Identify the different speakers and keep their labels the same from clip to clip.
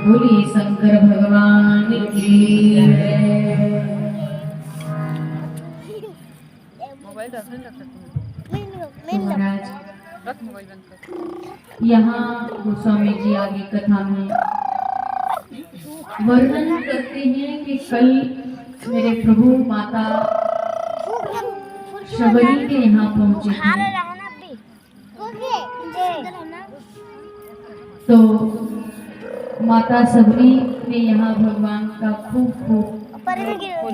Speaker 1: बोलिए शंकर भगवान की महाराज यहाँ गोस्वामी जी आगे कथा में वर्णन करते हैं कि कल मेरे प्रभु माता शबरी के यहाँ पहुंचे थे। तो माता शबरी ने यहाँ भगवान का खूब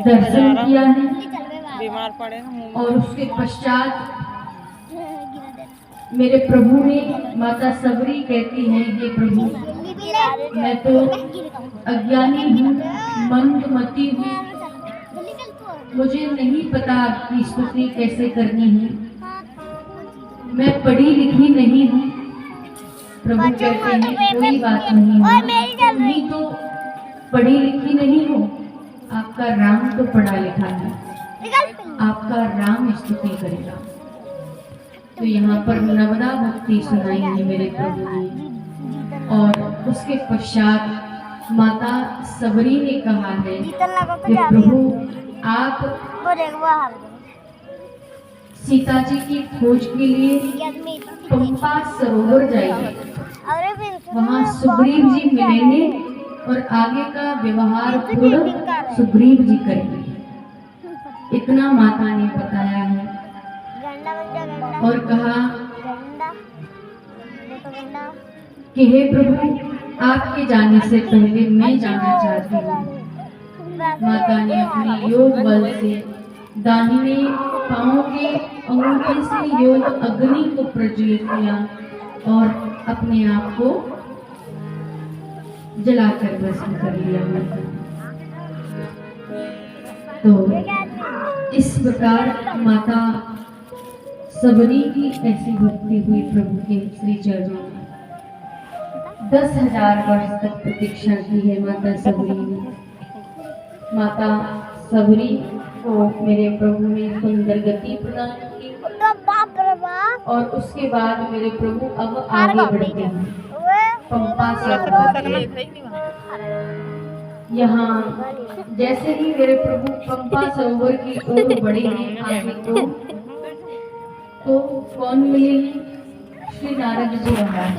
Speaker 1: दर्शन किया है
Speaker 2: बीमार पड़े
Speaker 1: और उसके पश्चात मेरे प्रभु ने माता शबरी कहती है हे प्रभु मैं तो अज्ञानी हूँ, मंदमती हूँ, मुझे नहीं पता आपकी स्तुति कैसे करनी है, मैं पढ़ी लिखी नहीं हूँ। प्रभु कहते हैं कोई बात नहीं है, तुम तो पढ़ी लिखी नहीं हो, आपका राम तो पढ़ा लिखा है, आपका राम स्तुति करेगा। तो यहाँ पर नवदा भक्ति सुनाई है मेरे प्रभु ने और उसके पश्चात माता शबरी ने कहा है कि प्रभु आप सीता जी की खोज के लिए पंपा सरोवर जाइए, वहाँ सुग्रीव जी मिलेंगे और आगे का व्यवहार पूर्ण सुग्रीव जी करेंगे। इतना माता ने बताया है और कहा कि हे प्रभु आपके जाने से पहले मैं जाना चाहती हूँ। माता ने अपने योग बल से दाहिने पांव के अंगूठे से योग अग्नि को प्रज्वलित किया और अपने आप को जलाकर भस्म कर लिया। तो इस प्रकार माता शबरी की ऐसी भक्ति हुई प्रभु के श्री चरणों में। 10,000 वर्ष तक प्रतीक्षा की है माता शबरी ने। माता शबरी को मेरे प्रभु ने सुंदर गति प्रदान की और उसके बाद मेरे प्रभु अब आगे बढ़ते हैं पंपा सरोवर। यहाँ जैसे ही मेरे प्रभु पंपा सरोवर की ओर बढ़े हैं आगे तो कौन मिले हैं? श्री नारद जी महाराज।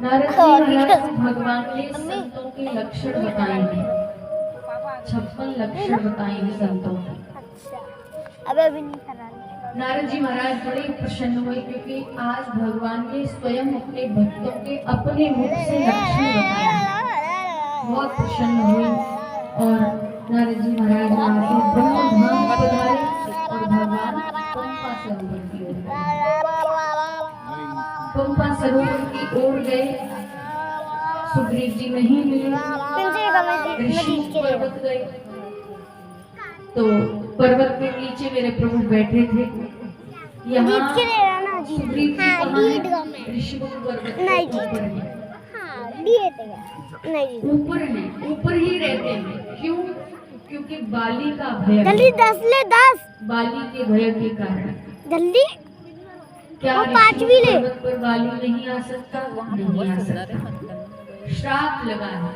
Speaker 1: नारद जी महाराज भगवान ने संतों के लक्षण बताए हैं, 56 लक्षण बताए हैं संतों के।
Speaker 2: अभी नहीं करा।
Speaker 1: नारद जी महाराज बड़े प्रसन्न हुए क्योंकि आज भगवान ने स्वयं अपने भक्तों के अपने मुख से लक्षण बताए। बहुत प्रसन्न हुए और नारद जी महाराज वहाँ से ब्रह्मधाम पधारे और भगवान पंपा सरोवर की ओर पंपा सरोवर की ओर गए। सुग्रीव जी नहीं मिले, ऋषि पर्वत गए तो पर्वत के नीचे मेरे प्रभु बैठे थे। यहाँ सुग्रीव जी कहाँ है? ऋषिमुख पर्वत ऊपर है, ऊपर ही रहते हैं। क्यों? क्योंकि बाली का भय,
Speaker 2: जल्दी 10 ले 10
Speaker 1: बाली के भय के कारण।
Speaker 2: जल्दी
Speaker 1: क्या
Speaker 2: वो 5 भी ले।
Speaker 1: पर्वत पर बाली नहीं आ सकता? नहीं आ सकता, श्राप लगा है।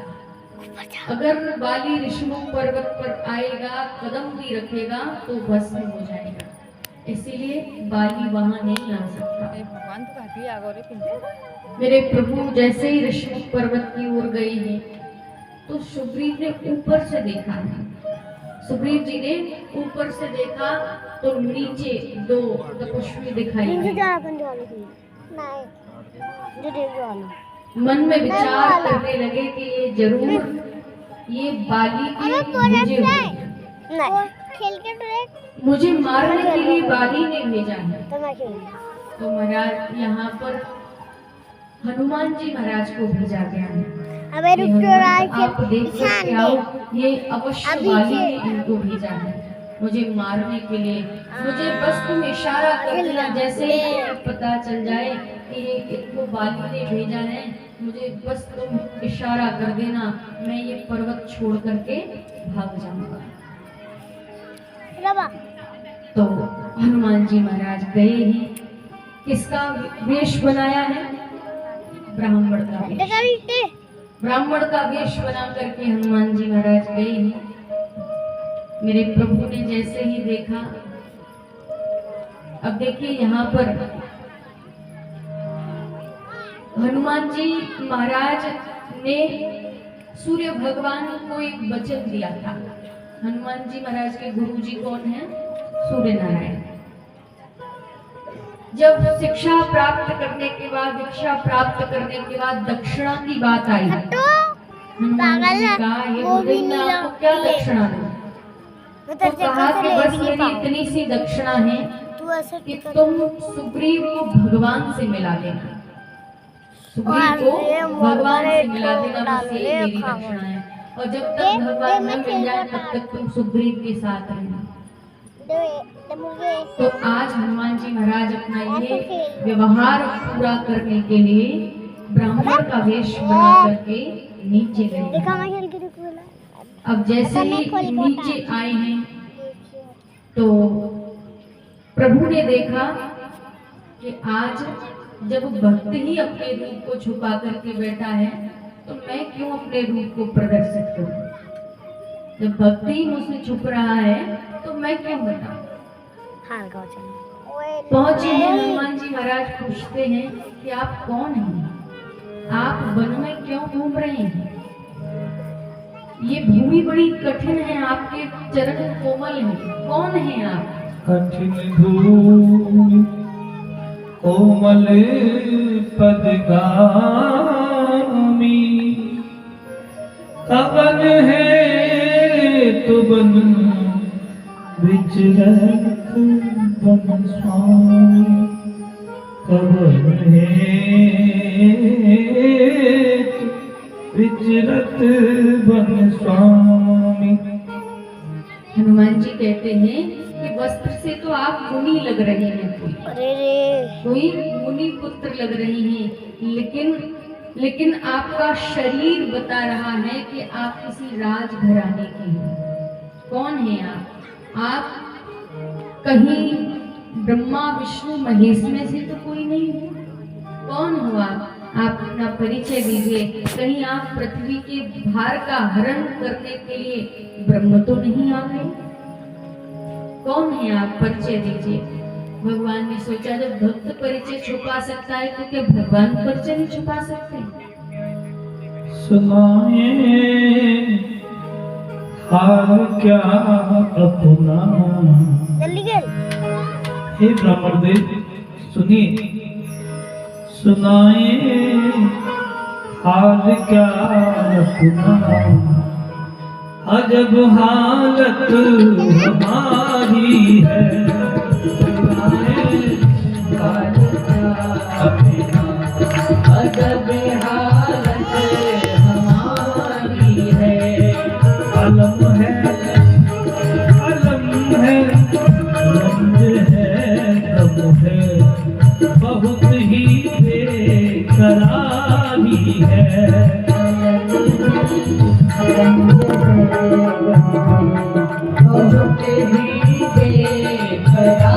Speaker 1: अगर बाली ऋषिमुख पर्वत पर आएगा, कदम भी रखेगा तो भस्म हो जाएगा, इसीलिए बाली वहां नहीं आ सकता। मेरे प्रभु जैसे ही ऋषिमुख पर्वत की ओर गए हैं तो सुग्रीव ने ऊपर से देखा है। सुग्रीव जी ने ऊपर से देखा तो नीचे 2 तपस्वी दिखाई दिए। मन में विचार करने लगे कि ये जरूर ये बाली के भेजे हुए हैं, मुझे मारने के लिए बाली ने भेजा है। तो महाराज यहाँ पर हनुमान जी महाराज को भेजा गया है। आप देख सकते आओ, ये अवश्य बाली ने इनको भेजा है मुझे मारने के लिए। मुझे बस तुम इशारा कर देना, जैसे ही पता चल जाए कि ये इनको बाली ने भेजा है, मुझे बस तुम इशारा कर देना, मैं ये पर्वत छोड़ करके भाग जाऊंगा। तो हनुमान जी महाराज गए ही। किसका वेश बनाया है? ब्राह्मण का वेश। ब्राह्मण का वेश बना करके हनुमान जी महाराज गए ही। मेरे प्रभु ने जैसे ही देखा, अब देखिए यहाँ पर हनुमान जी महाराज ने सूर्य भगवान को एक वचन दिया था। हनुमान जी महाराज के गुरु जी कौन है? सूर्य नारायण। जब शिक्षा प्राप्त करने के बाद, दीक्षा प्राप्त करने के बाद दक्षिणा की बात आई, हनुमान जी ने कहा ये मैं आपको क्या दक्षिणा दूं? तो कहा कि बस मेरी इतनी सी दक्षिणा है कि तुम सुग्रीव को भगवान से मिला देना, सुग्रीव को भगवान से मिला देना, बस ये मेरी दक्षिणा है। और जब तक भगवान न मिल जाए तब तक तुम सुग्रीव के साथ रहना। तो आज हनुमान जी महाराज अपना ये व्यवहार पूरा करने के लिए ब्राह्मण का वेश बना करके नीचे गए। अब जैसे ही नीचे आए हैं तो प्रभु ने देखा कि आज जब भक्त ही अपने रूप को छुपा करके बैठा है तो मैं क्यों अपने रूप को प्रदर्शित करूं? जब भक्त ही मुझसे छुप रहा है तो मैं क्यों बताऊं? पहुंचे हैं हनुमान जी महाराज, पूछते हैं कि आप कौन हैं? आप वन में क्यों घूम रहे हैं? ये भूमि बड़ी कठिन है, आपके चरण कोमल हैं, कौन हैं आप?
Speaker 3: कठिन भूमि कोमल पदगामी, कवन है तो बन विचरत बन स्वामी, कवन है विचरत बन स्वामी।
Speaker 1: हनुमान जी कहते हैं कि वस्त्र से तो आप मुनि लग रहे हैं, कोई मुनि पुत्र लग रहे हैं, लेकिन आपका शरीर बता रहा है कि आप किसी राजघराने के हैं। कौन है आप? आप कहीं ब्रह्मा विष्णु महेश में से तो कोई नहीं है। कौन हो आप? आप अपना परिचय दीजिए। कहीं आप पृथ्वी के भार का हरण करने के लिए ब्रह्म तो नहीं आ गए? कौन है आप? परिचय दीजिए। भगवान ने सोचा जब भक्त परिचय छुपा सकता है तो क्या भगवान परिचय नहीं छुपा सकते?
Speaker 3: सुनाए हाल क्या अपना।
Speaker 2: जल्दी कर।
Speaker 3: हे ब्रह्मदेव सुनिए, सुनाए हाल क्या अपना, अजब हालत हमारी है। सुनाए हाल क्या अपना, अजब हालत हमारी है। अलम है, अलम है, रंज है, गम है, बहुत ही बेकरारी है। बहुत ही बेकरारी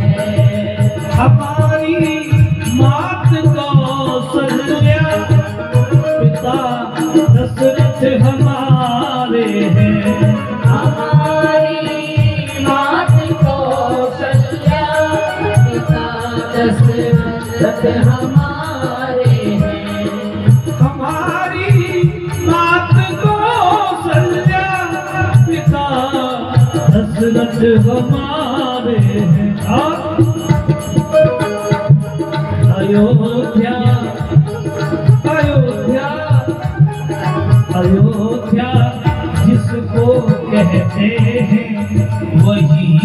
Speaker 3: है। हमारी मात कौशल्या, पिता दशरथ हमारे हैं। हमारी मात कौशल्या, पिता दशरथ हमारे हैं। हमारी मात कौशल्या, पिता दशरथ हमारे हैं। अयोध्या, अयोध्या, अयोध्या जिसको कहते हैं